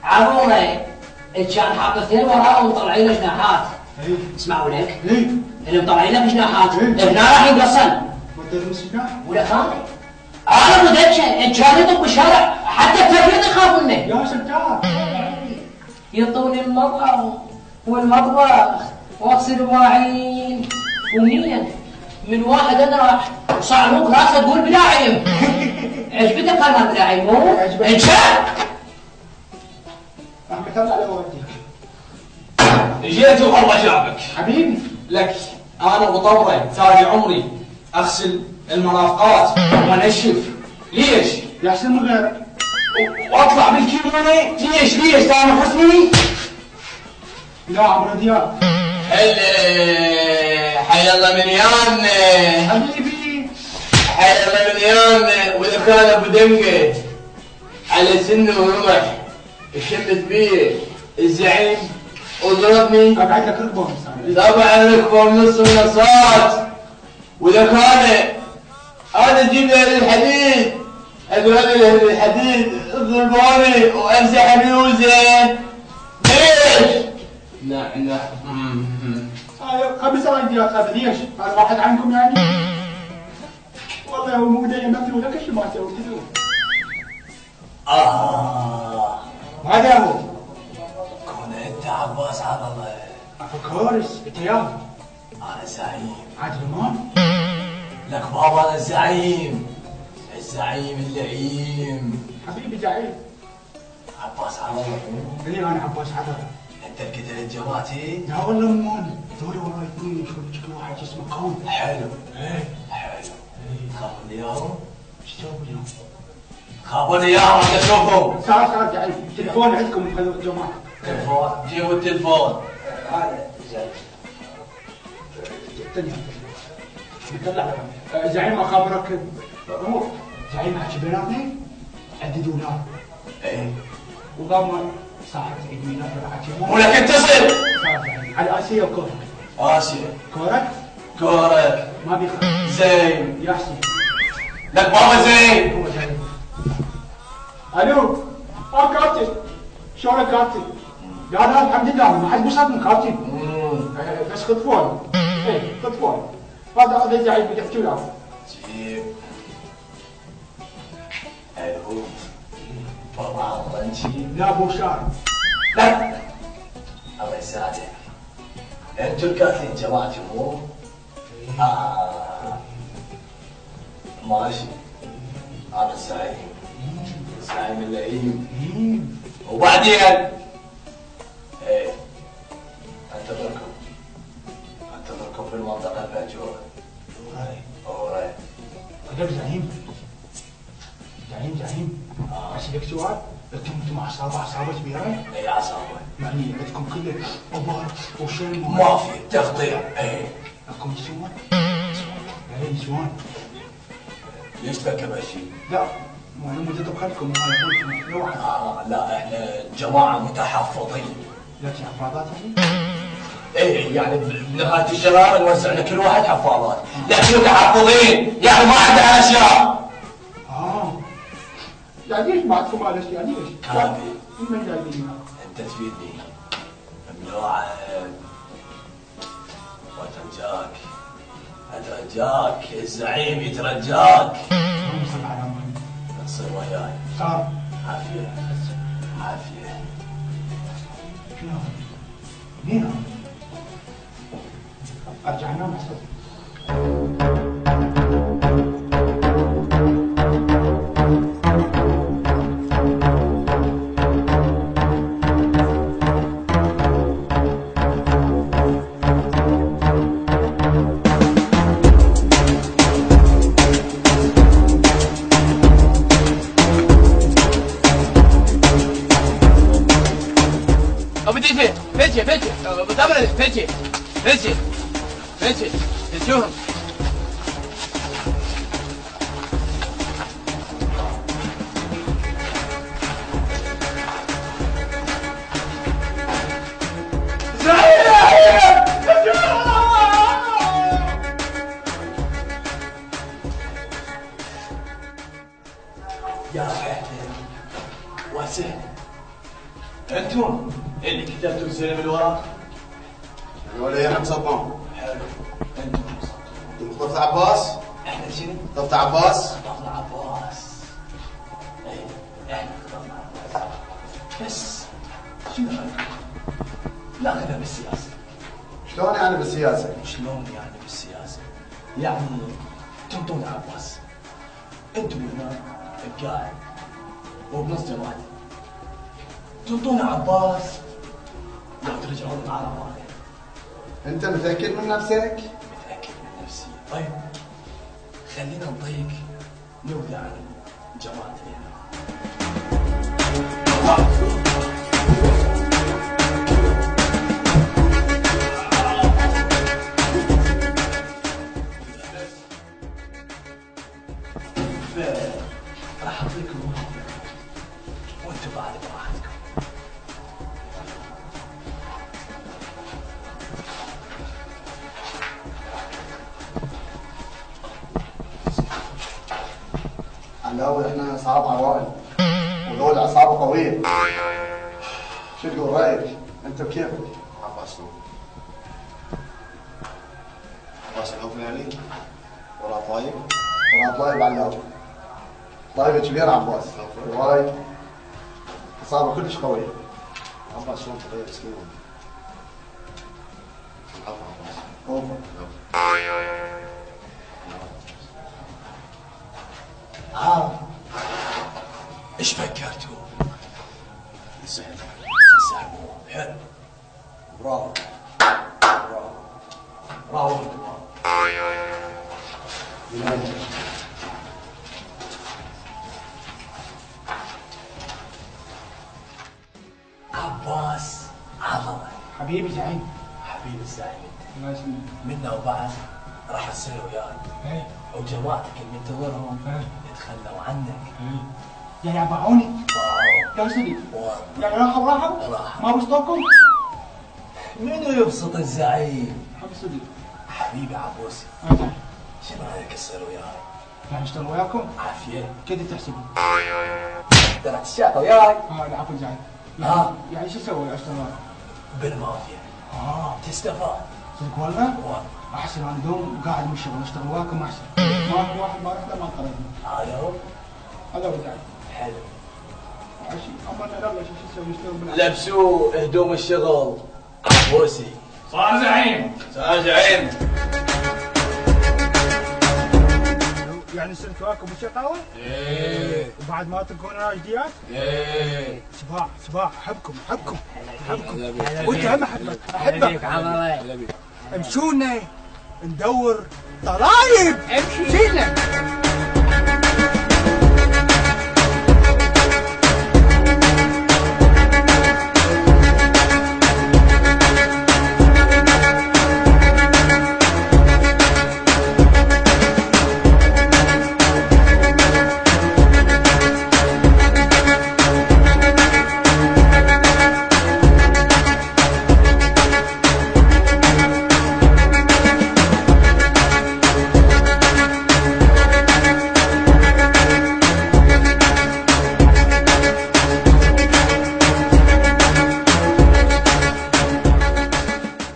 عروره كان حاطتين وراء ومطلعين له جناحات. اسمعوا لك؟ اللي مطلعين لك جناحات هنا راح ينقصن. ولا خالي انا مدركه كان يطب بالشارع حتى التربيط يخافوا منه. يا ستار يعطوني المطبخ والمطبخ واغسل مواعين ومين من واحد انا صعلوك راسه تقول بلا عيب. عجبتك انا بلا عيب مو؟ عجبتك؟ راح بطلع لوالديك. جيت والله جابك حبيبي لك. انا وطوره سالي عمري اغسل المرافقات وانشف. ليش؟ يحسن من غيرك. واطلع بالكيموني. ليش تامر حسني؟ لا عمرو دياب. هلا حي الله مليان. حبيبي حي الله مليان. واذا كان ابو دنقه على سنه ورمح شمت بيه الزعيم وضربني اقعد لك ركبه طبعا ركبه ونص ونصات. واذا كان انا اجيب له الحديد اقول له الحديد ضربوني وامسح اليوزه. ليش؟ نعم خمس ايديات هذا ليش؟ هذا واحد عنكم يعني؟ والله هو مو دايما مثلوا لك ايش ما تسوي تدرون. هذا هو. كون انت عباس على الله. افكارس انت يا انا زعيم. عادل امام؟ لك بابا انا الزعيم اللئيم. حبيبي زعيم. عباس على الله. اي انا عباس عذر. انت القتل جماعتي؟ لا والله امال ذولي وراي اثنين شكل واحد جسمه قوي. حلو حلو. خافوا اياهم؟ ايش تسوي اليوم؟ خافوا اياهم بدي اشوفهم. صار زعيم التليفون عندكم خذوا الجماعه. تليفون جيبوا التليفون. هذا زعيم. الثانية بيطلع لك زعيم اخبرك روح زعيم حكي بيناتنا عندي دولار. ايه وقام صاحب عيد ميلاد حكي ولك اتصل. صار زعيم على اسيا وكورك. اسيا كورك كورك ما بيخاف. زين. يا حسين لك بابا زين. هو زين. الو كابتن شلونك كابتن؟ لا الحمد لله ما حد بيصدق كابتن. بس خطفون. ايه خطفون. هذا زعيم بيحكي له. جيب. حلو. بابا عطنشي. لا ابو شارع. لا الله يساعدك. انتوا القاتلين جماعتي مو؟ ماشي. انا الزعيم اللئيم. وبعدين ايه انتظركم في المنطقة الفاجورة. اوراي. هذاك زعيم. اسالك سؤال، انتم عصابه كبيره؟ اي عصابة. يعني عندكم كل ابار وشم ما في تقطيع. ايه لكم نسوان؟ اي نسوان. ليش تفكر بهالشيء؟ لا مو انا موجود بخلكم وهاي لوحه. لا احنا جماعة متحفظين. لك حفاظات يعني؟ ايه يعني بنهاية الشهر نوزع لك كل واحد حفاظات، لكن متحفظين يعني ما عندنا اشياء. يعني ليش ما عندكم هالاشياء ليش؟ كافي. من جايبينها؟ انت تفيدني. ممنوعة. اترجاك الزعيم يترجاك. اللهم صل على محمد. تصير وياي. صار عافية. شنو هذا؟ مين هذا؟ ارجع انام احسن. فيتي شوفهم. يا أهلا وسهلا انتم اللي كتبتوا الزلمه الورق؟ ولا احنا مصدقون. حلو. انتم مخطوط عباس؟ احنا شنو؟ مخطوط عباس؟ خطفنا عباس. ايه احنا خطفنا عباس. بس شنو رايكم؟ ناخذها بالسياسه. شلون يعني بالسياسه؟ شلون يعني بالسياسه؟ يعني تنطون عباس. انتم هنا قاعد وبنص جواد. تنطون عباس لو ترجعون على مالي. انت متاكد من نفسك؟ متاكد من نفسي. طيب خلينا نضيق نودي عن جواد هنا. راح اعطيكم مهمة وانتم بعد براحتكم. علاوي احنا اصحاب عوائل ودول عصابه قويه. شو تقول رايك؟ انت بكيفك؟ عباس نوف. عباس نوف يعني ولا طايب؟ طلع طايب علاوي. طايب كبير عباس. وهاي عصابه كلش قويه. عباس شلون تغير اسمه؟ العفو عباس. اوفر. ايش فكرتوا؟ السحر. سحبوا. حلو. برافو. برافو. برافو انتم. عباس عظمه. حبيبي زعيم. حبيبي الزعيم. الله يسلمك. منا وبعد راح تصير وياي. اي وجماعتك اللي منتظرهم يتخلوا عنك. يعني باعوني واو. يا سيدي. واو. يعني راحوا راحوا. ما بسطوكم؟ منو يبسط الزعيم؟ حبيبي سيدي. حبيبي عبوسي. زين. شنو رايك تصير وياي؟ يعني اشتغل وياكم؟ عافيه. كذا تحسبوا. ترى تشاق وياي. العفو زعيم. يعني شو اسوي اشتغل وياكم؟ بالمافيا. تستفاد. صدق والله؟ والله. احسن انا دوم قاعد من الشغل اشتغل وياكم احسن. ما في واحد ما رحنا ما طردنا. هذا هو. هذا هو زعيم. حلو. عشي اما انا يلا شو اسوي اشتغل بالعافية. لبسوا هدوم الشغل. عبوسي. صار زعيم. صار زعيم. يعني صرت واكم بالشقاوة؟ ايه وبعد ما تلقون راجديات؟ ايه صباح احبكم وانت هم احبك امشونا ندور طلايب امشي